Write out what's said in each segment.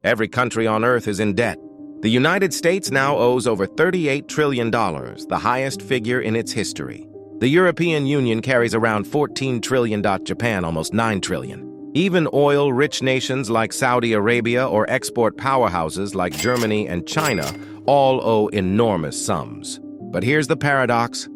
Every country on Earth is in debt. The United States now owes over $38 trillion, the highest figure in its history. The European Union carries around $14 trillion, Japan almost $9 trillion. Even oil-rich nations like Saudi Arabia or export powerhouses like Germany and China all owe enormous sums. But here's the paradox.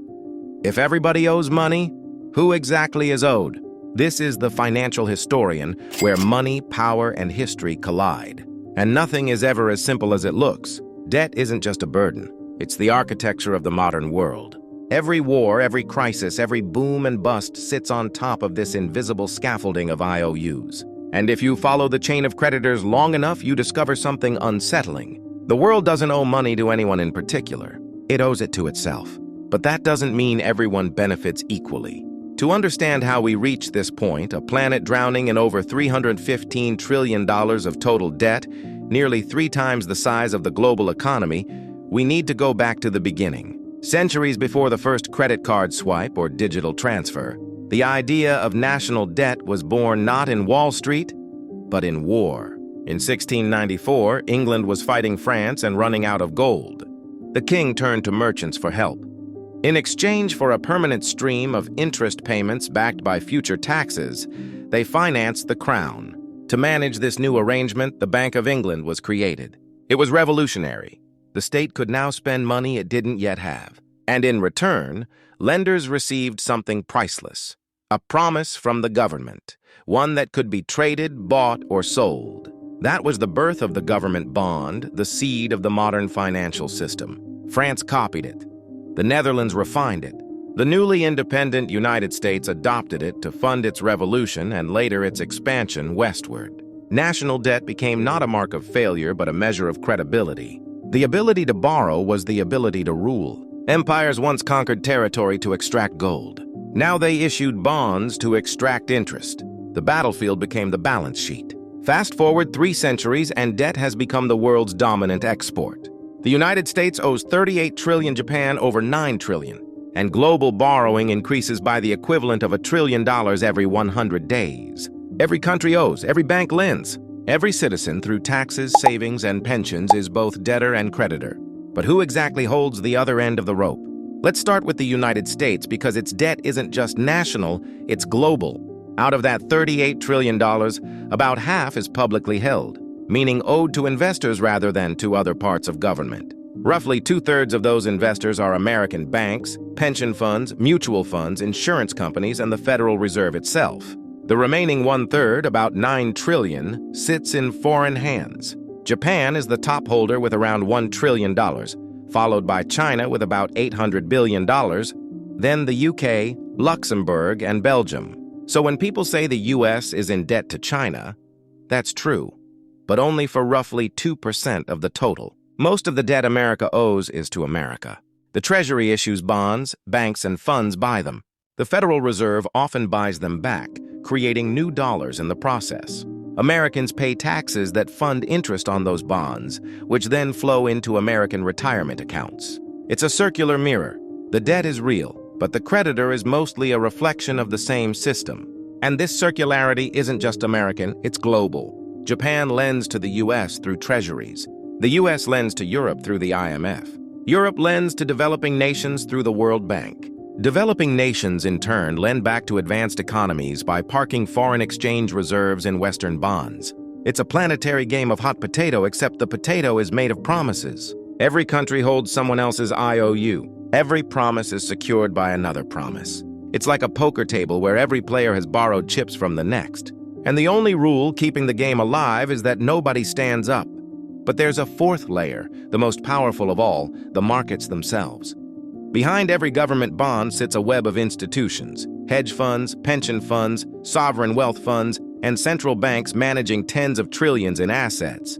If everybody owes money, who exactly is owed? This is The Financial Historian, where money, power, and history collide. And nothing is ever as simple as it looks. Debt isn't just a burden. It's the architecture of the modern world. Every war, every crisis, every boom and bust sits on top of this invisible scaffolding of IOUs. And if you follow the chain of creditors long enough, you discover something unsettling. The world doesn't owe money to anyone in particular. It owes it to itself. But that doesn't mean everyone benefits equally. To understand how we reach this point, a planet drowning in over $315 trillion of total debt, nearly 3 times the size of the global economy, we need to go back to the beginning. Centuries before the first credit card swipe or digital transfer, the idea of national debt was born not in Wall Street, but in war. In 1694, England was fighting France and running out of gold. The king turned to merchants for help. In exchange for a permanent stream of interest payments backed by future taxes, they financed the crown. To manage this new arrangement, the Bank of England was created. It was revolutionary. The state could now spend money it didn't yet have. And in return, lenders received something priceless, a promise from the government, one that could be traded, bought, or sold. That was the birth of the government bond, the seed of the modern financial system. France copied it. The Netherlands refined it. The newly independent United States adopted it to fund its revolution and later its expansion westward. National debt became not a mark of failure but a measure of credibility. The ability to borrow was the ability to rule. Empires once conquered territory to extract gold. Now they issued bonds to extract interest. The battlefield became the balance sheet. Fast forward 3 centuries and debt has become the world's dominant export. The United States owes $38 trillion, Japan over $9 trillion, and global borrowing increases by the equivalent of $1 trillion every 100 days. Every country owes, every bank lends. Every citizen, through taxes, savings, and pensions, is both debtor and creditor. But who exactly holds the other end of the rope? Let's start with the United States because its debt isn't just national, it's global. Out of that $38 trillion, about half is publicly held, meaning owed to investors rather than to other parts of government. Roughly 2/3 of those investors are American banks, pension funds, mutual funds, insurance companies, and the Federal Reserve itself. The remaining 1/3, about $9 trillion, sits in foreign hands. Japan is the top holder with around $1 trillion, followed by China with about $800 billion, then the UK, Luxembourg, and Belgium. So when people say the US is in debt to China, that's true, but only for roughly 2% of the total. Most of the debt America owes is to America. The Treasury issues bonds, banks and funds buy them. The Federal Reserve often buys them back, creating new dollars in the process. Americans pay taxes that fund interest on those bonds, which then flow into American retirement accounts. It's a circular mirror. The debt is real, but the creditor is mostly a reflection of the same system. And this circularity isn't just American, it's global. Japan lends to the US through treasuries. The US lends to Europe through the IMF. Europe lends to developing nations through the World Bank. Developing nations, in turn, lend back to advanced economies by parking foreign exchange reserves in Western bonds. It's a planetary game of hot potato, except the potato is made of promises. Every country holds someone else's IOU. Every promise is secured by another promise. It's like a poker table where every player has borrowed chips from the next. And the only rule keeping the game alive is that nobody stands up. But there's a fourth layer, the most powerful of all, the markets themselves. Behind every government bond sits a web of institutions, hedge funds, pension funds, sovereign wealth funds, and central banks managing tens of trillions in assets.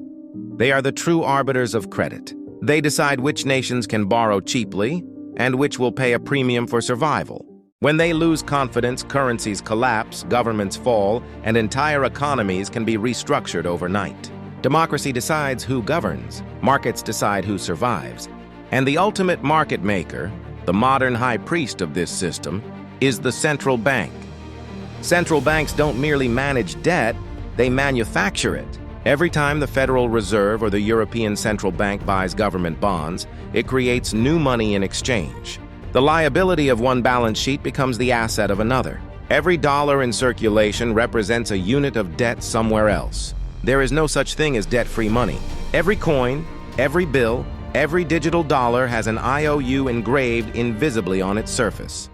They are the true arbiters of credit. They decide which nations can borrow cheaply and which will pay a premium for survival. When they lose confidence, currencies collapse, governments fall, and entire economies can be restructured overnight. Democracy decides who governs, markets decide who survives, and the ultimate market maker, the modern high priest of this system, is the central bank. Central banks don't merely manage debt, they manufacture it. Every time the Federal Reserve or the European Central Bank buys government bonds, it creates new money in exchange. The liability of one balance sheet becomes the asset of another. Every dollar in circulation represents a unit of debt somewhere else. There is no such thing as debt-free money. Every coin, every bill, every digital dollar has an IOU engraved invisibly on its surface.